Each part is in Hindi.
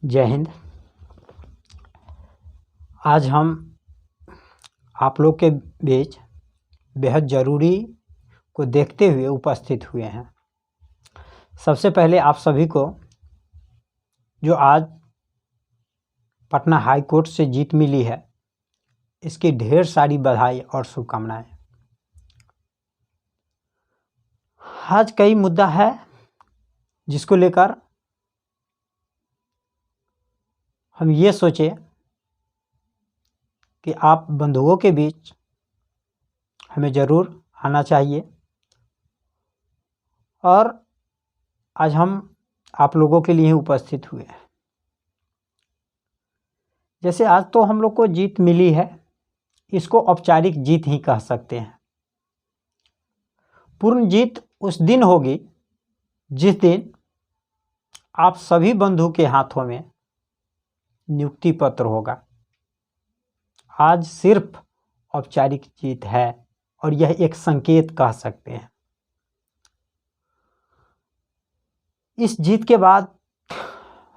जय हिंद। आज हम आप लोग के बीच बेहद ज़रूरी को देखते हुए उपस्थित हुए हैं। सबसे पहले आप सभी को जो आज पटना हाई कोर्ट से जीत मिली है, इसकी ढेर सारी बधाई और शुभकामनाएं। आज कई मुद्दा है जिसको लेकर हम ये सोचे कि आप बंधुओं के बीच हमें ज़रूर आना चाहिए और आज हम आप लोगों के लिए उपस्थित हुए हैं। जैसे आज तो हम लोग को जीत मिली है, इसको औपचारिक जीत ही कह सकते हैं। पूर्ण जीत उस दिन होगी जिस दिन आप सभी बंधु के हाथों में नियुक्ति पत्र होगा। आज सिर्फ औपचारिक जीत है और यह एक संकेत कह सकते हैं। इस जीत के बाद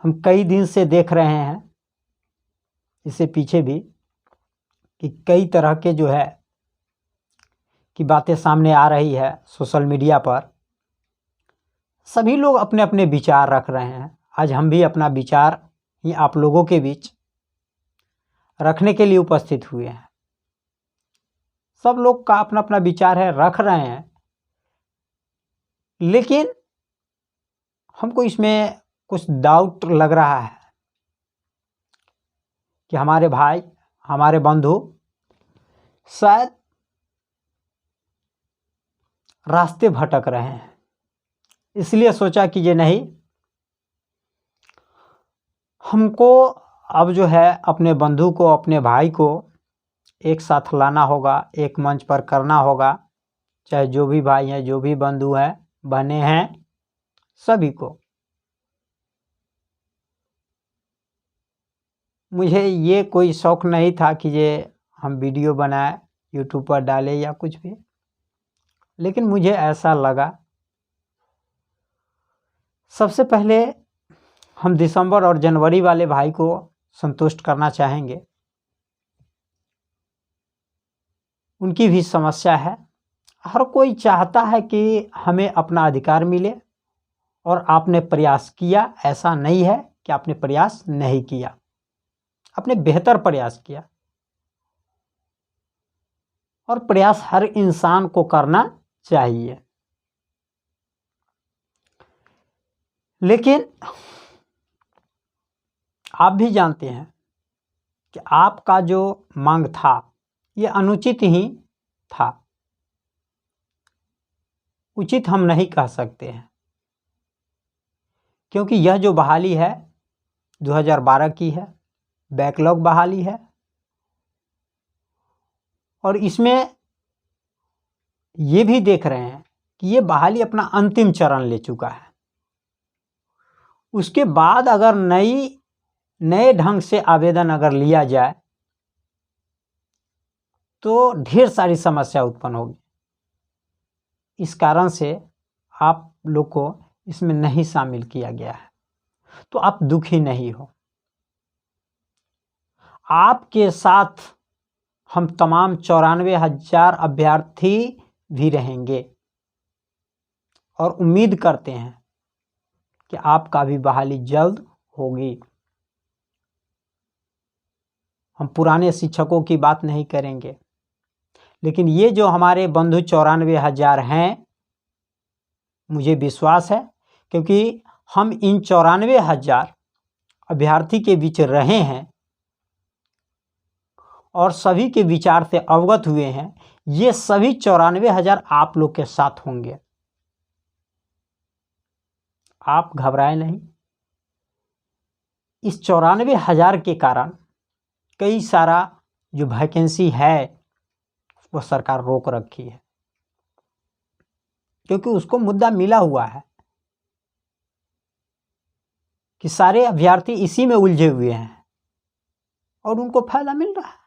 हम कई दिन से देख रहे हैं, इससे पीछे भी, कि कई तरह के जो है कि बातें सामने आ रही है सोशल मीडिया पर। सभी लोग अपने अपने विचार रख रहे हैं। आज हम भी अपना विचार ही आप लोगों के बीच रखने के लिए उपस्थित हुए हैं। सब लोग का अपना अपना विचार है, रख रहे हैं, लेकिन हमको इसमें कुछ डाउट लग रहा है कि हमारे भाई, हमारे बंधु शायद रास्ते भटक रहे हैं। इसलिए सोचा कि ये नहीं, हमको अब जो है अपने बंधु को, अपने भाई को एक साथ लाना होगा, एक मंच पर करना होगा। चाहे जो भी भाई हैं, जो भी बंधु हैं, बहनें हैं, सभी को। मुझे ये कोई शौक नहीं था कि ये हम वीडियो बनाए, यूट्यूब पर डालें या कुछ भी, लेकिन मुझे ऐसा लगा सबसे पहले हम दिसंबर और जनवरी वाले भाई को संतुष्ट करना चाहेंगे। उनकी भी समस्या है। हर कोई चाहता है कि हमें अपना अधिकार मिले, और आपने प्रयास किया। ऐसा नहीं है कि आपने प्रयास नहीं किया, आपने बेहतर प्रयास किया, और प्रयास हर इंसान को करना चाहिए। लेकिन आप भी जानते हैं कि आपका जो मांग था ये अनुचित ही था। उचित हम नहीं कह सकते हैं, क्योंकि यह जो बहाली है 2012 की है, बैकलॉग बहाली है, और इसमें ये भी देख रहे हैं कि ये बहाली अपना अंतिम चरण ले चुका है। उसके बाद अगर नए ढंग से आवेदन अगर लिया जाए तो ढेर सारी समस्या उत्पन्न होगी। इस कारण से आप लोग को इसमें नहीं शामिल किया गया है। तो आप दुखी नहीं हो, आपके साथ हम तमाम 94,000 अभ्यर्थी भी रहेंगे, और उम्मीद करते हैं कि आपका भी बहाली जल्द होगी। हम पुराने शिक्षकों की बात नहीं करेंगे, लेकिन ये जो हमारे बंधु 94,000 हैं, मुझे विश्वास है, क्योंकि हम इन 94,000 अभ्यर्थी के बीच रहे हैं और सभी के विचार से अवगत हुए हैं। ये सभी 94,000 आप लोग के साथ होंगे। आप घबराए नहीं। इस 94,000 के कारण कई सारा जो वैकेंसी है वो सरकार रोक रखी है, क्योंकि उसको मुद्दा मिला हुआ है कि सारे अभ्यर्थी इसी में उलझे हुए हैं और उनको फायदा मिल रहा है।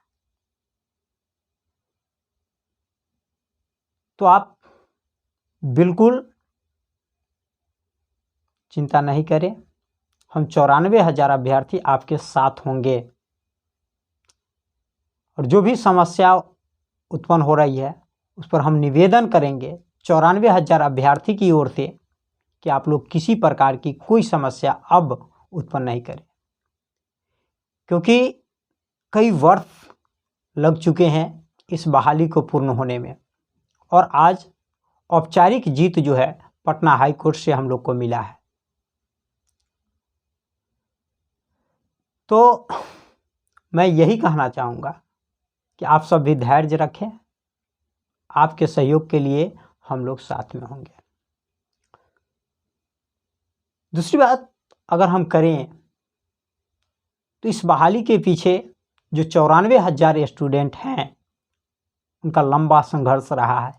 तो आप बिल्कुल चिंता नहीं करें, हम 94,000 अभ्यर्थी आपके साथ होंगे और जो भी समस्या उत्पन्न हो रही है उस पर हम निवेदन करेंगे 94,000 अभ्यर्थी की ओर से कि आप लोग किसी प्रकार की कोई समस्या अब उत्पन्न नहीं करें, क्योंकि कई वर्ष लग चुके हैं इस बहाली को पूर्ण होने में और आज औपचारिक जीत जो है पटना हाई कोर्ट से हम लोग को मिला है। तो मैं यही कहना चाहूँगा कि आप सब भी धैर्य रखें, आपके सहयोग के लिए हम लोग साथ में होंगे। दूसरी बात अगर हम करें तो इस बहाली के पीछे जो 94,000 स्टूडेंट हैं उनका लंबा संघर्ष रहा है।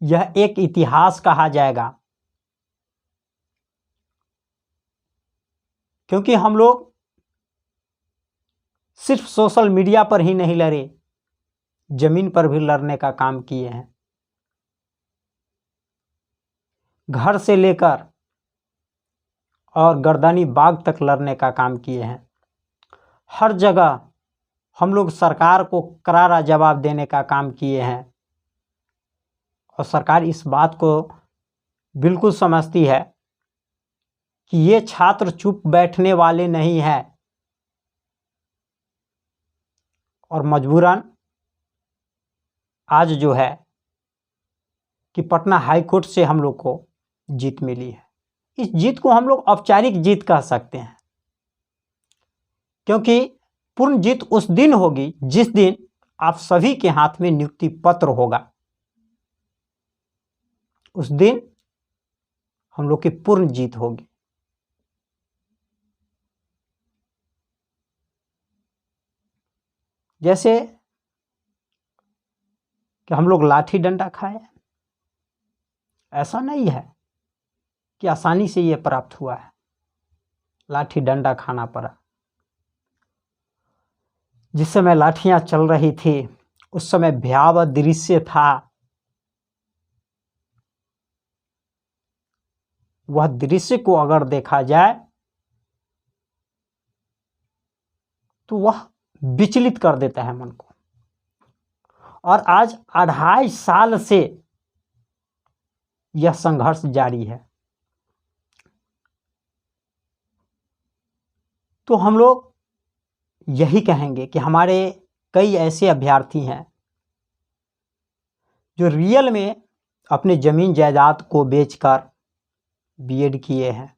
यह एक इतिहास कहा जाएगा, क्योंकि हम लोग सिर्फ सोशल मीडिया पर ही नहीं लड़े, जमीन पर भी लड़ने का काम किए हैं। घर से लेकर और गर्दनी बाग तक लड़ने का काम किए हैं। हर जगह हम लोग सरकार को करारा जवाब देने का काम किए हैं और सरकार इस बात को बिल्कुल समझती है कि ये छात्र चुप बैठने वाले नहीं हैं और मजबूरन आज जो है कि पटना हाई कोर्ट से हम लोग को जीत मिली है। इस जीत को हम लोग औपचारिक जीत कह सकते हैं, क्योंकि पूर्ण जीत उस दिन होगी जिस दिन आप सभी के हाथ में नियुक्ति पत्र होगा। उस दिन हम लोग की पूर्ण जीत होगी। जैसे कि हम लोग लाठी डंडा खाए, ऐसा नहीं है कि आसानी से ये प्राप्त हुआ है। लाठी डंडा खाना पड़ा। जिस समय लाठियां चल रही थी उस समय भयावह दृश्य था। वह दृश्य को अगर देखा जाए तो वह विचलित कर देता है मन को। और आज 2.5 साल से यह संघर्ष जारी है। तो हम लोग यही कहेंगे कि हमारे कई ऐसे अभ्यर्थी हैं जो रियल में अपने जमीन जायदाद को बेचकर बीएड किए हैं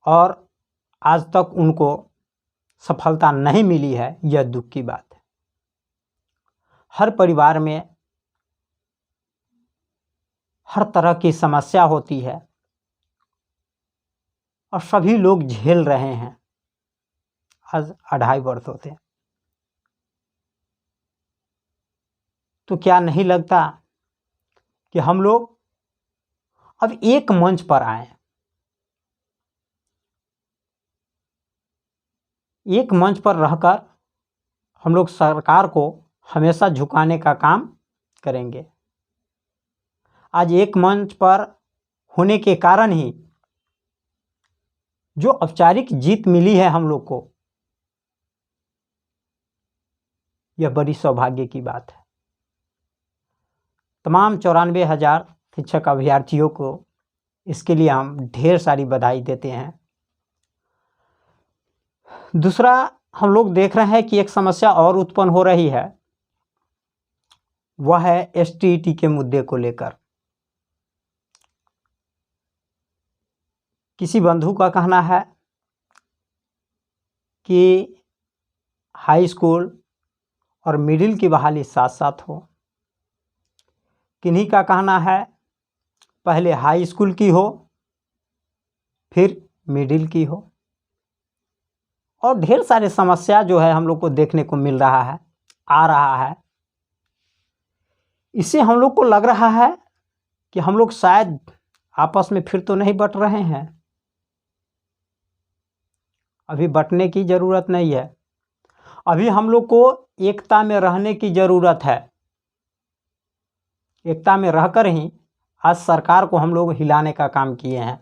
और आज तक उनको सफलता नहीं मिली है। यह दुख की बात है। हर परिवार में हर तरह की समस्या होती है और सभी लोग झेल रहे हैं आज 2.5 वर्ष होते। तो क्या नहीं लगता कि हम लोग अब एक मंच पर आए, एक मंच पर रहकर हम लोग सरकार को हमेशा झुकाने का काम करेंगे। आज एक मंच पर होने के कारण ही जो औपचारिक जीत मिली है हम लोग को, यह बड़ी सौभाग्य की बात है। तमाम 94,000 शिक्षक अभ्यर्थियों को इसके लिए हम ढेर सारी बधाई देते हैं। दूसरा, हम लोग देख रहे हैं कि एक समस्या और उत्पन्न हो रही है, वह है एसटीईटी के मुद्दे को लेकर। किसी बंधु का कहना है कि हाई स्कूल और मिडिल की बहाली साथ साथ हो। किन्हीं का कहना है पहले हाई स्कूल की हो फिर मिडिल की हो। और ढेर सारे समस्या जो है हम लोग को देखने को मिल रहा है, आ रहा है। इससे हम लोग को लग रहा है कि हम लोग शायद आपस में फिर तो नहीं बट रहे हैं। अभी बटने की ज़रूरत नहीं है। अभी हम लोग को एकता में रहने की ज़रूरत है। एकता में रहकर ही आज सरकार को हम लोग हिलाने का काम किए हैं।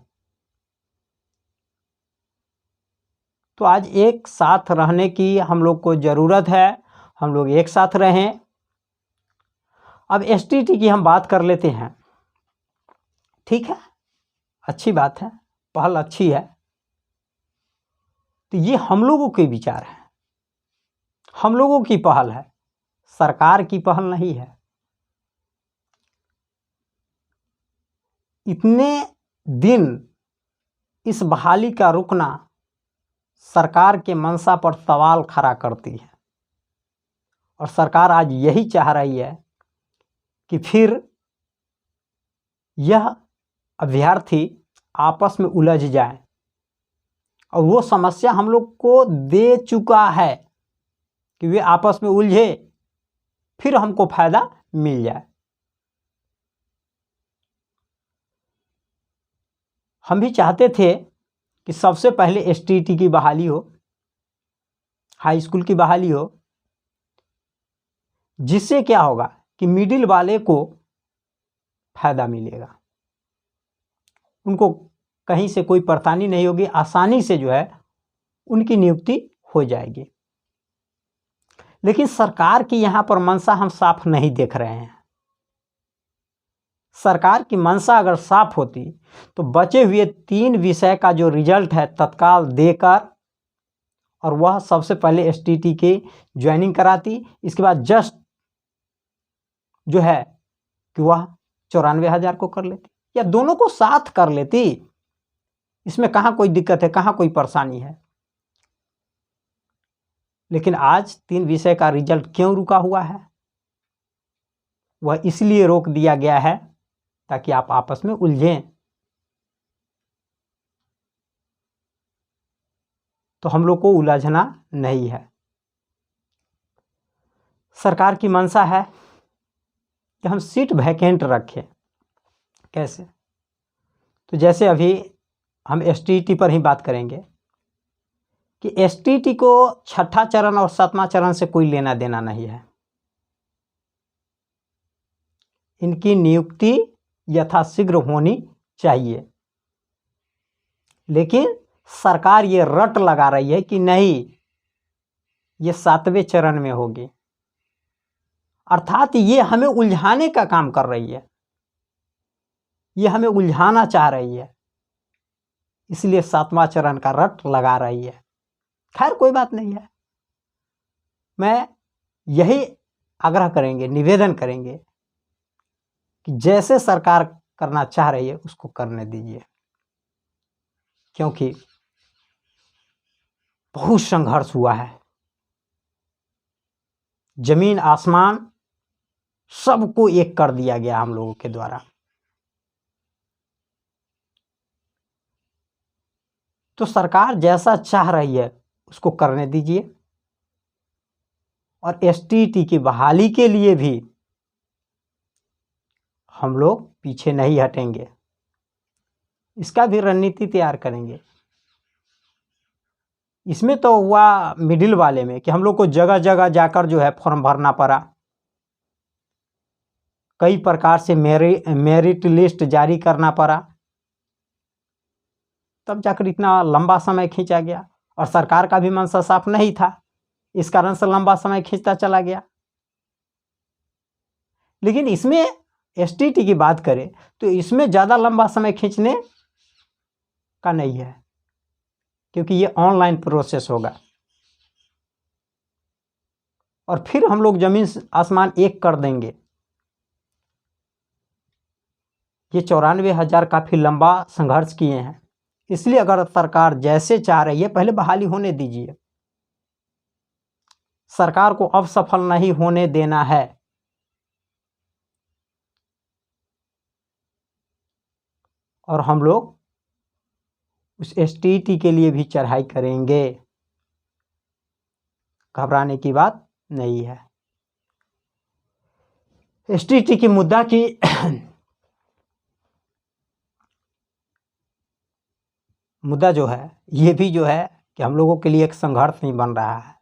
तो आज एक साथ रहने की हम लोग को ज़रूरत है, हम लोग एक साथ रहें। अब एसटीटी की हम बात कर लेते हैं। ठीक है, अच्छी बात है, पहल अच्छी है। तो ये हम लोगों के विचार हैं, हम लोगों की पहल है, सरकार की पहल नहीं है। इतने दिन इस बहाली का रुकना सरकार के मंशा पर सवाल खड़ा करती है, और सरकार आज यही चाह रही है कि फिर यह अभ्यर्थी आपस में उलझ जाए, और वो समस्या हम लोग को दे चुका है कि वे आपस में उलझे, फिर हमको फायदा मिल जाए। हम भी चाहते थे कि सबसे पहले एसटीटी की बहाली हो, हाई स्कूल की बहाली हो, जिससे क्या होगा कि मिडिल वाले को फायदा मिलेगा, उनको कहीं से कोई परेशानी नहीं होगी, आसानी से जो है उनकी नियुक्ति हो जाएगी। लेकिन सरकार की यहाँ पर मंशा हम साफ नहीं देख रहे हैं। सरकार की मंशा अगर साफ होती तो बचे हुए 3 विषय का जो रिजल्ट है तत्काल देकर, और वह सबसे पहले एसटीटी के ज्वाइनिंग कराती, इसके बाद जस्ट जो है कि वह 94,000 को कर लेती, या दोनों को साथ कर लेती। इसमें कहाँ कोई दिक्कत है, कहाँ कोई परेशानी है। लेकिन आज 3 विषय का रिजल्ट क्यों रुका हुआ है? वह इसलिए रोक दिया गया है ताकि आप आपस में उलझें। तो हम लोग को उलझना नहीं है। सरकार की मंशा है कि हम सीट वैकेंट रखें। कैसे? तो जैसे अभी हम एसटीटी पर ही बात करेंगे कि एसटीटी को 6ठा चरण और 7वां चरण से कोई लेना देना नहीं है। इनकी नियुक्ति यथाशीघ्र होनी चाहिए, लेकिन सरकार ये रट लगा रही है कि नहीं, ये 7वें चरण में होगी। अर्थात ये हमें उलझाने का काम कर रही है, ये हमें उलझाना चाह रही है, इसलिए 7वां चरण का रट लगा रही है। खैर कोई बात नहीं है, मैं यही आग्रह करेंगे, निवेदन करेंगे कि जैसे सरकार करना चाह रही है उसको करने दीजिए, क्योंकि बहुत संघर्ष हुआ है, जमीन आसमान सबको एक कर दिया गया हम लोगों के द्वारा। तो सरकार जैसा चाह रही है उसको करने दीजिए, और एसटीटी की बहाली के लिए भी हम लोग पीछे नहीं हटेंगे, इसका भी रणनीति तैयार करेंगे। इसमें तो हुआ मिडिल वाले में कि हम लोग को जगह जगह जाकर जो है फॉर्म भरना पड़ा, कई प्रकार से मेरिट लिस्ट जारी करना पड़ा, तब जाकर इतना लंबा समय खींचा गया, और सरकार का भी मंशा साफ नहीं था, इस कारण से लंबा समय खींचता चला गया। लेकिन इसमें एसटीटी की बात करें तो इसमें ज़्यादा लंबा समय खींचने का नहीं है, क्योंकि ये ऑनलाइन प्रोसेस होगा, और फिर हम लोग जमीन आसमान एक कर देंगे। ये 94,000 काफ़ी लंबा संघर्ष किए हैं, इसलिए अगर सरकार जैसे चाह रही है पहले बहाली होने दीजिए। सरकार को अब सफल नहीं होने देना है। और हम लोग उस एसटीटी के लिए भी चढ़ाई करेंगे, घबराने की बात नहीं है। एसटीटी की मुद्दा की मुद्दा जो है ये भी जो है कि हम लोगों के लिए एक संघर्ष नहीं बन रहा है,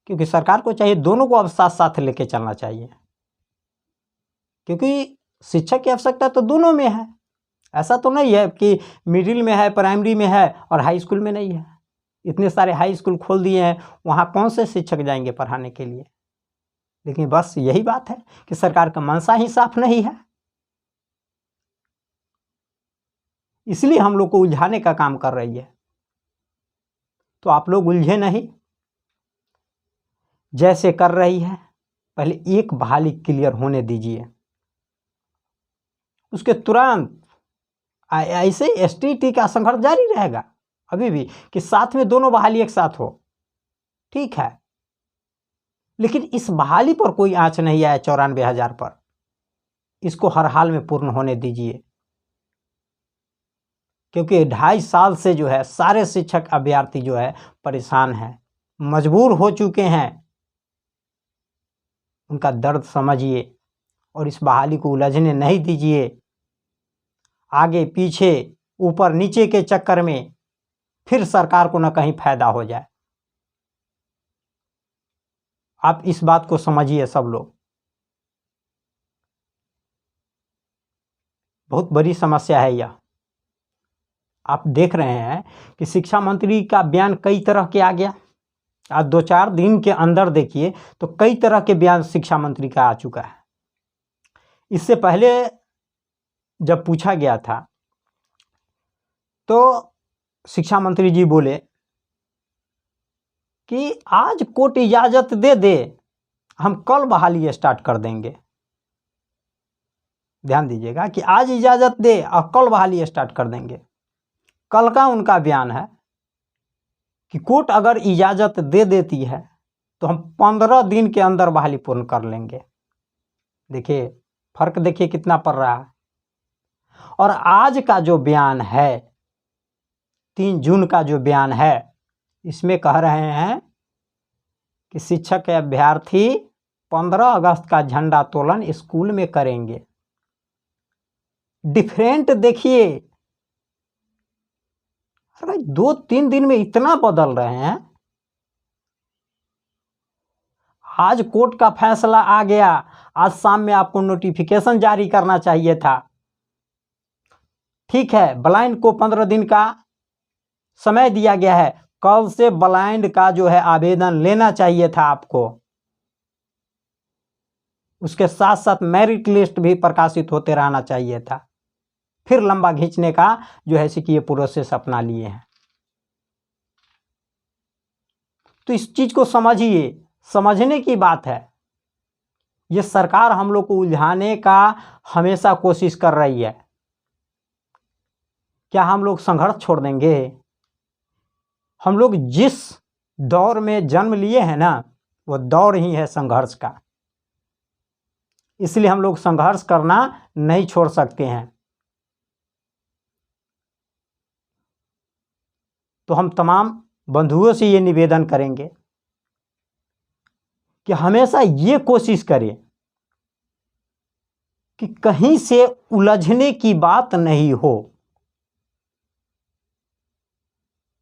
क्योंकि सरकार को चाहिए दोनों को अब साथ साथ लेके चलना चाहिए, क्योंकि शिक्षा की आवश्यकता तो दोनों में है। ऐसा तो नहीं है कि मिडिल में है, प्राइमरी में है और हाई स्कूल में नहीं है। इतने सारे हाई स्कूल खोल दिए हैं, वहाँ कौन से शिक्षक जाएंगे पढ़ाने के लिए। लेकिन बस यही बात है कि सरकार का मंशा ही साफ नहीं है, इसलिए हम लोग को उलझाने का काम कर रही है। तो आप लोग उलझे नहीं, जैसे कर रही है पहले एक बहाली क्लियर होने दीजिए, उसके तुरंत ऐसे एसटीटी का संघर्ष जारी रहेगा अभी भी कि साथ में दोनों बहाली एक साथ हो, ठीक है। लेकिन इस बहाली पर कोई आंच नहीं आया 94,000 पर, इसको हर हाल में पूर्ण होने दीजिए, क्योंकि 2.5 साल से जो है सारे शिक्षक अभ्यर्थी जो है परेशान हैं, मजबूर हो चुके हैं। उनका दर्द समझिए और इस बहाली को उलझने नहीं दीजिए। आगे पीछे ऊपर नीचे के चक्कर में फिर सरकार को न कहीं फायदा हो जाए। आप इस बात को समझिए सब लोग, बहुत बड़ी समस्या है यह। आप देख रहे हैं कि शिक्षा मंत्री का बयान कई तरह के आ गया। आज 2-4 दिन के अंदर देखिए तो कई तरह के बयान शिक्षा मंत्री का आ चुका है। इससे पहले जब पूछा गया था तो शिक्षा मंत्री जी बोले कि आज कोर्ट इजाज़त दे दे, हम कल बहाली स्टार्ट कर देंगे। ध्यान दीजिएगा कि आज इजाज़त दे और कल बहाली स्टार्ट कर देंगे। कल का उनका बयान है कि कोर्ट अगर इजाज़त दे देती है तो हम 15 दिन के अंदर बहाली पूर्ण कर लेंगे। देखिए फर्क, देखिए कितना पड़ रहा है। और आज का जो बयान है, 3 जून का जो बयान है, इसमें कह रहे हैं कि शिक्षक अभ्यर्थी 15 अगस्त का झंडा तोलन स्कूल में करेंगे। डिफरेंट देखिए, अरे भाई 2-3 दिन में इतना बदल रहे हैं। आज कोर्ट का फैसला आ गया, आज शाम में आपको नोटिफिकेशन जारी करना चाहिए था, ठीक है। ब्लाइंड को 15 दिन का समय दिया गया है, कल से ब्लाइंड का जो है आवेदन लेना चाहिए था आपको। उसके साथ साथ मेरिट लिस्ट भी प्रकाशित होते रहना चाहिए था। फिर लंबा खींचने का जो है कि ये प्रोसेस अपना लिए हैं। तो इस चीज को समझिए, समझने की बात है। ये सरकार हम लोग को उलझाने का हमेशा कोशिश कर रही है। क्या हम लोग संघर्ष छोड़ देंगे? हम लोग जिस दौर में जन्म लिए हैं ना, वो दौर ही है संघर्ष का। इसलिए हम लोग संघर्ष करना नहीं छोड़ सकते हैं। तो हम तमाम बंधुओं से ये निवेदन करेंगे कि हमेशा ये कोशिश करें कि कहीं से उलझने की बात नहीं हो।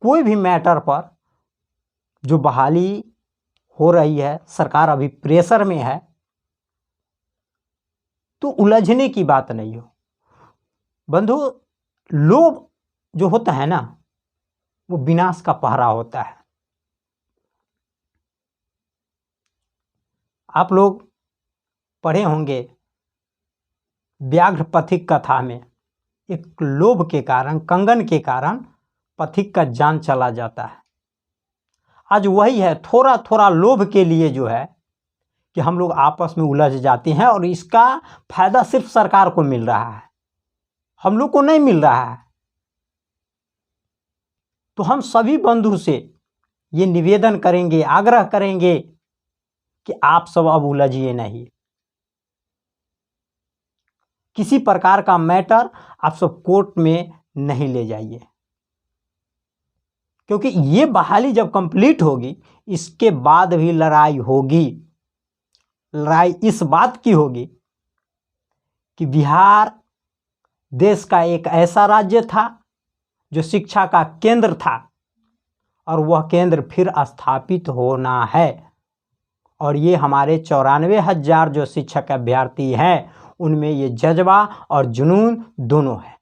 कोई भी मैटर पर जो बहाली हो रही है, सरकार अभी प्रेशर में है, तो उलझने की बात नहीं हो। बंधु, लोभ जो होता है ना, वो विनाश का पहरा होता है। आप लोग पढ़े होंगे व्याघ्र पथिक कथा में, एक लोभ के कारण, कंगन के कारण पथिक का जान चला जाता है। आज वही है, थोड़ा थोड़ा लोभ के लिए जो है कि हम लोग आपस में उलझ जाते हैं और इसका फायदा सिर्फ सरकार को मिल रहा है, हम लोग को नहीं मिल रहा है। तो हम सभी बंधु से ये निवेदन करेंगे, आग्रह करेंगे कि आप सब अब उलझिए नहीं। किसी प्रकार का मैटर आप सब कोर्ट में नहीं ले जाइए, क्योंकि ये बहाली जब कंप्लीट होगी, इसके बाद भी लड़ाई होगी। लड़ाई इस बात की होगी कि बिहार देश का एक ऐसा राज्य था जो शिक्षा का केंद्र था, और वह केंद्र फिर स्थापित होना है। और ये हमारे 94,000 जो शिक्षक अभ्यर्थी हैं, उनमें ये जज्बा और जुनून दोनों है।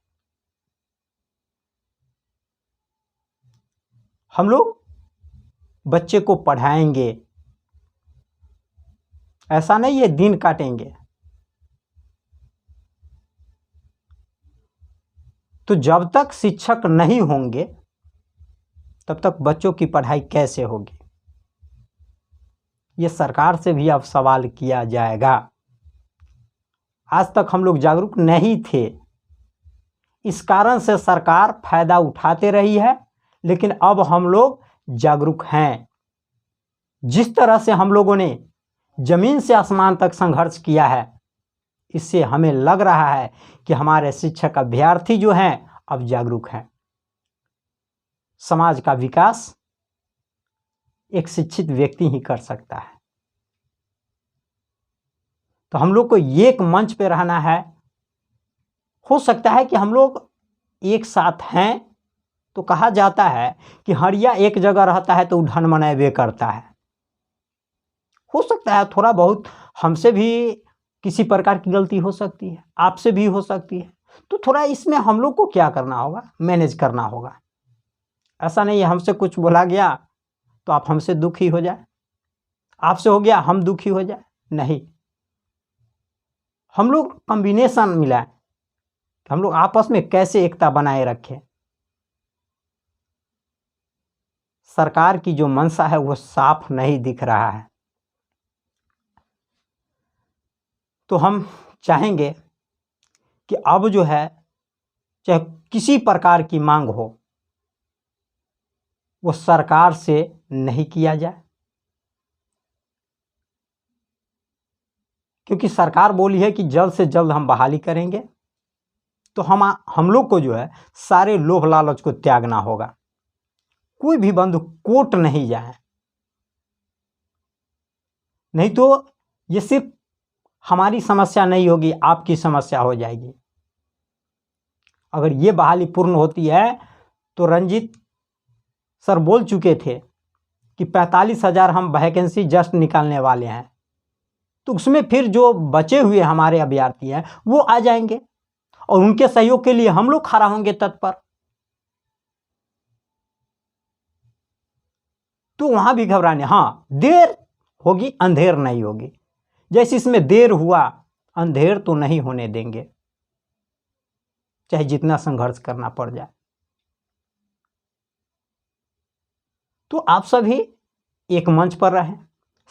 हम लोग बच्चे को पढ़ाएंगे, ऐसा नहीं है दिन काटेंगे। तो जब तक शिक्षक नहीं होंगे तब तक बच्चों की पढ़ाई कैसे होगी? ये सरकार से भी अब सवाल किया जाएगा। आज तक हम लोग जागरूक नहीं थे, इस कारण से सरकार फायदा उठाते रही है, लेकिन अब हम लोग जागरूक हैं। जिस तरह से हम लोगों ने जमीन से आसमान तक संघर्ष किया है, इससे हमें लग रहा है कि हमारे शिक्षक अभ्यर्थी जो हैं अब जागरूक हैं। समाज का विकास एक शिक्षित व्यक्ति ही कर सकता है। तो हम लोग को एक मंच पे रहना है। हो सकता है कि हम लोग एक साथ हैं, तो कहा जाता है कि हड़िया एक जगह रहता है तो ढन मनावे करता है। हो सकता है थोड़ा बहुत हमसे भी किसी प्रकार की गलती हो सकती है, आपसे भी हो सकती है, तो थोड़ा इसमें हम लोग को क्या करना होगा, मैनेज करना होगा। ऐसा नहीं है हमसे कुछ बोला गया तो आप हमसे दुखी हो जाए, आपसे हो गया हम दुखी हो जाए, नहीं। हम लोग कॉम्बिनेशन मिलाएं, हम लोग आपस में कैसे एकता बनाए रखें। सरकार की जो मंशा है वो साफ नहीं दिख रहा है। तो हम चाहेंगे कि अब जो है चाहे किसी प्रकार की मांग हो वो सरकार से नहीं किया जाए, क्योंकि सरकार बोली है कि जल्द से जल्द हम बहाली करेंगे। तो हम लोग को जो है सारे लोभ लालच को त्यागना होगा। कोई भी बंधु कोर्ट नहीं जाए, नहीं तो ये सिर्फ हमारी समस्या नहीं होगी, आपकी समस्या हो जाएगी। अगर ये बहाली पूर्ण होती है तो रंजीत सर बोल चुके थे कि 45,000 हम वैकेंसी जस्ट निकालने वाले हैं, तो उसमें फिर जो बचे हुए हमारे अभ्यर्थी हैं वो आ जाएंगे और उनके सहयोग के लिए हम लोग खड़ा होंगे तत्पर। तो वहां भी घबराने, हाँ देर होगी, अंधेर नहीं होगी। जैसे इसमें देर हुआ, अंधेर तो नहीं होने देंगे, चाहे जितना संघर्ष करना पड़ जाए। तो आप सभी एक मंच पर रहें।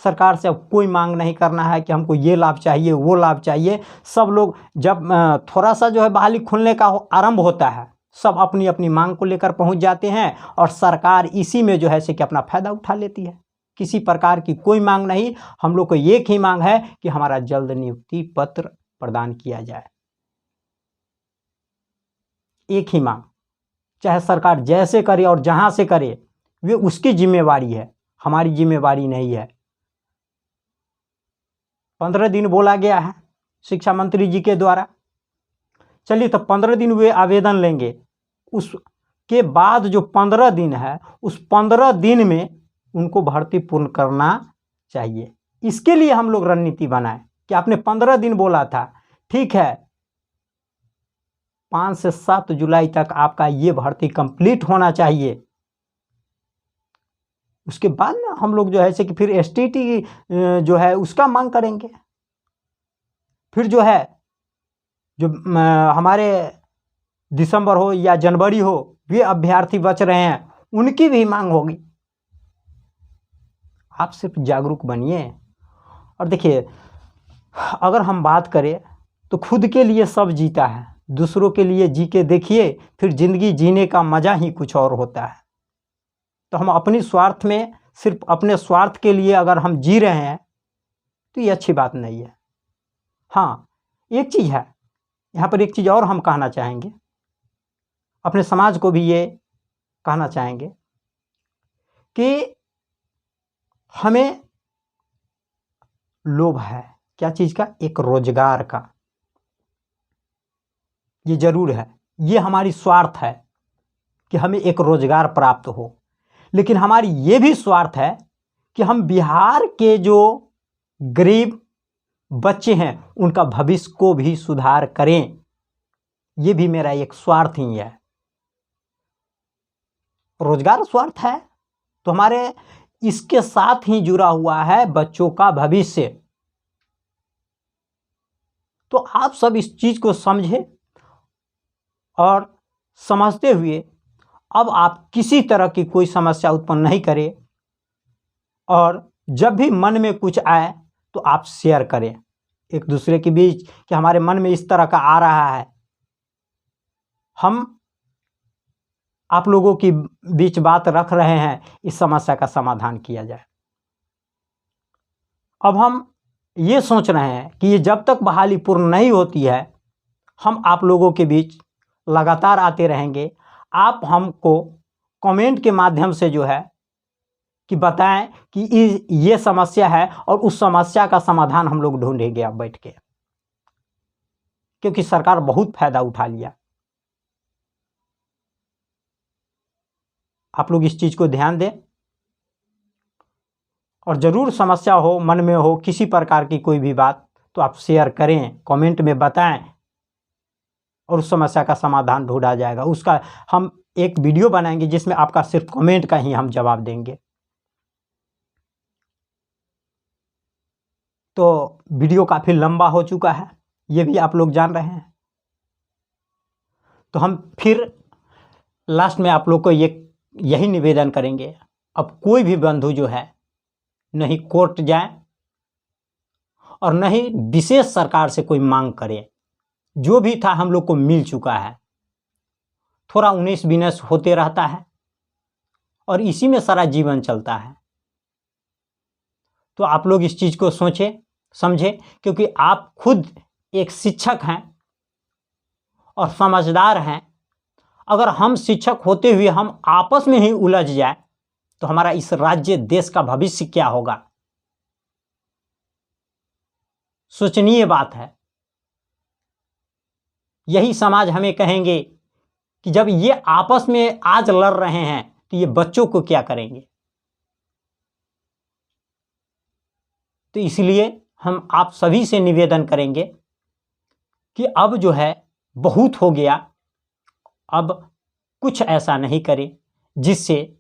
सरकार से अब कोई मांग नहीं करना है कि हमको ये लाभ चाहिए वो लाभ चाहिए। सब लोग जब थोड़ा सा जो है बहाली खुलने का आरंभ होता है, सब अपनी अपनी मांग को लेकर पहुंच जाते हैं और सरकार इसी में जो है कि अपना फायदा उठा लेती है। किसी प्रकार की कोई मांग नहीं, हम लोग को एक ही मांग है कि हमारा जल्द नियुक्ति पत्र प्रदान किया जाए। एक ही मांग, चाहे सरकार जैसे करे और जहां से करे, वे उसकी जिम्मेवारी है, हमारी जिम्मेवारी नहीं है। 15 दिन बोला गया है शिक्षा मंत्री जी के द्वारा। चलिए तो 15 दिन वे आवेदन लेंगे, उसके बाद जो 15 दिन है उस 15 दिन में उनको भर्ती पूर्ण करना चाहिए। इसके लिए हम लोग रणनीति बनाए कि आपने 15 दिन बोला था, ठीक है 5 से 7 जुलाई तक आपका ये भर्ती कंप्लीट होना चाहिए। उसके बाद ना हम लोग जो है कि फिर एसटीटी जो है उसका मांग करेंगे। फिर जो है जो हमारे दिसंबर हो या जनवरी हो, वे अभ्यर्थी बच रहे हैं, उनकी भी मांग होगी। आप सिर्फ जागरूक बनिए। और देखिए, अगर हम बात करें तो खुद के लिए सब जीता है, दूसरों के लिए जी के देखिए, फिर जिंदगी जीने का मजा ही कुछ और होता है। तो हम अपनी स्वार्थ में, सिर्फ अपने स्वार्थ के लिए अगर हम जी रहे हैं तो ये अच्छी बात नहीं है। हाँ, एक चीज़ है यहाँ पर, एक चीज़ और हम कहना चाहेंगे, अपने समाज को भी ये कहना चाहेंगे कि हमें लोभ है, क्या चीज़ का? एक रोजगार का। ये जरूर है, ये हमारी स्वार्थ है कि हमें एक रोजगार प्राप्त हो, लेकिन हमारी ये भी स्वार्थ है कि हम बिहार के जो गरीब बच्चे हैं उनका भविष्य को भी सुधार करें। ये भी मेरा एक स्वार्थ ही है। रोजगार स्वार्थ है, तो हमारे इसके साथ ही जुड़ा हुआ है बच्चों का भविष्य। तो आप सब इस चीज को समझें और समझते हुए अब आप किसी तरह की कोई समस्या उत्पन्न नहीं करें, और जब भी मन में कुछ आए तो आप शेयर करें एक दूसरे के बीच कि हमारे मन में इस तरह का आ रहा है, हम आप लोगों की बीच बात रख रहे हैं, इस समस्या का समाधान किया जाए। अब हम ये सोच रहे हैं कि ये जब तक बहाली पूर्ण नहीं होती है, हम आप लोगों के बीच लगातार आते रहेंगे। आप हमको कमेंट के माध्यम से जो है कि बताएं कि ये समस्या है और उस समस्या का समाधान हम लोग ढूंढेंगे अब बैठ के, क्योंकि सरकार बहुत फायदा उठा लिया। आप लोग इस चीज को ध्यान दें और जरूर समस्या हो, मन में हो किसी प्रकार की कोई भी बात, तो आप शेयर करें, कमेंट में बताएं और उस समस्या का समाधान ढूंढा जाएगा। उसका हम एक वीडियो बनाएंगे जिसमें आपका सिर्फ कमेंट का ही हम जवाब देंगे। तो वीडियो काफ़ी लंबा हो चुका है, ये भी आप लोग जान रहे हैं। तो हम फिर लास्ट में आप लोग को यही निवेदन करेंगे, अब कोई भी बंधु जो है नहीं कोर्ट जाए और नहीं विशेष सरकार से कोई मांग करे। जो भी था हम लोग को मिल चुका है। थोड़ा 19-20 होते रहता है और इसी में सारा जीवन चलता है। तो आप लोग इस चीज़ को सोचें, समझें, क्योंकि आप खुद एक शिक्षक हैं और समझदार हैं। अगर हम शिक्षक होते हुए हम आपस में ही उलझ जाए तो हमारा इस राज्य देश का भविष्य क्या होगा? सोचनीय बात है। यही समाज हमें कहेंगे कि जब ये आपस में आज लड़ रहे हैं तो ये बच्चों को क्या करेंगे? तो इसलिए हम आप सभी से निवेदन करेंगे कि अब जो है बहुत हो गया, अब कुछ ऐसा नहीं करें जिससे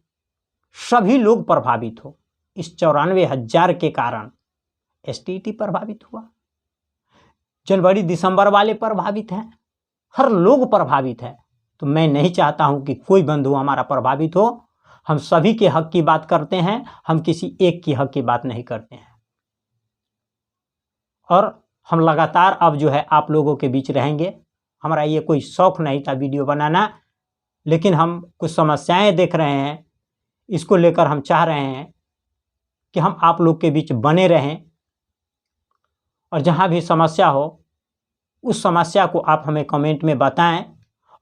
सभी लोग प्रभावित हो। इस 94,000 के कारण एसटीटी प्रभावित हुआ, जनवरी दिसंबर वाले प्रभावित हैं, हर लोग प्रभावित है। तो मैं नहीं चाहता हूं कि कोई बंधु हमारा प्रभावित हो। हम सभी के हक की बात करते हैं, हम किसी एक की हक की बात नहीं करते हैं। और हम लगातार अब जो है आप लोगों के बीच रहेंगे। हमारा ये कोई शौक नहीं था वीडियो बनाना, लेकिन हम कुछ समस्याएं देख रहे हैं, इसको लेकर हम चाह रहे हैं कि हम आप लोग के बीच बने रहें और जहां भी समस्या हो उस समस्या को आप हमें कमेंट में बताएं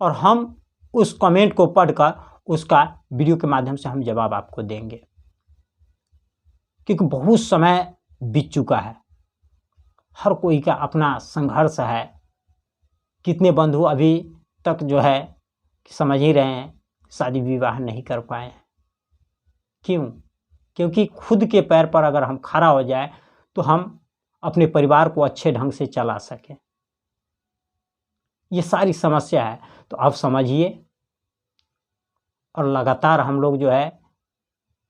और हम उस कमेंट को पढ़कर उसका वीडियो के माध्यम से हम जवाब आपको देंगे। क्योंकि बहुत समय बीत चुका है, हर कोई का अपना संघर्ष है। कितने बंधु अभी तक जो है समझ ही रहे हैं शादी विवाह नहीं कर पाए। क्यों? क्योंकि खुद के पैर पर अगर हम खड़ा हो जाए तो हम अपने परिवार को अच्छे ढंग से चला सकें। ये सारी समस्या है, तो आप समझिए। और लगातार हम लोग जो है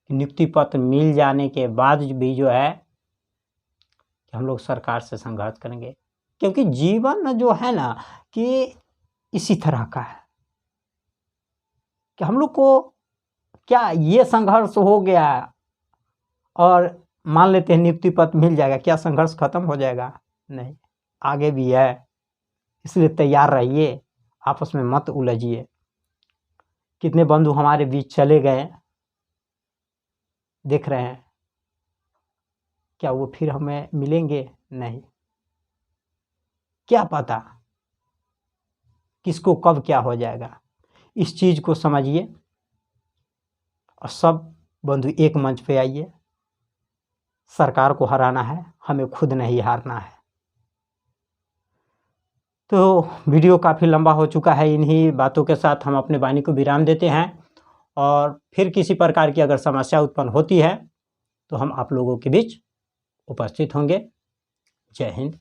नियुक्ति पत्र मिल जाने के बाद भी जो है कि हम लोग सरकार से संघर्ष करेंगे, क्योंकि जीवन जो है ना कि इसी तरह का है कि हम लोग को क्या ये संघर्ष हो गया और मान लेते हैं नियुक्ति पत्र मिल जाएगा, क्या संघर्ष खत्म हो जाएगा? नहीं, आगे भी है। इसलिए तैयार रहिए, आपस में मत उलझिए। कितने बंधु हमारे बीच चले गए, देख रहे हैं, क्या वो फिर हमें मिलेंगे? नहीं। क्या पता किसको कब क्या हो जाएगा। इस चीज को समझिए और सब बंधु एक मंच पे आइए। सरकार को हराना है, हमें खुद नहीं हारना है। तो वीडियो काफ़ी लंबा हो चुका है। इन्हीं बातों के साथ हम अपने वाणी को विराम देते हैं और फिर किसी प्रकार की अगर समस्या उत्पन्न होती है तो हम आप लोगों के बीच उपस्थित होंगे। जय हिंद।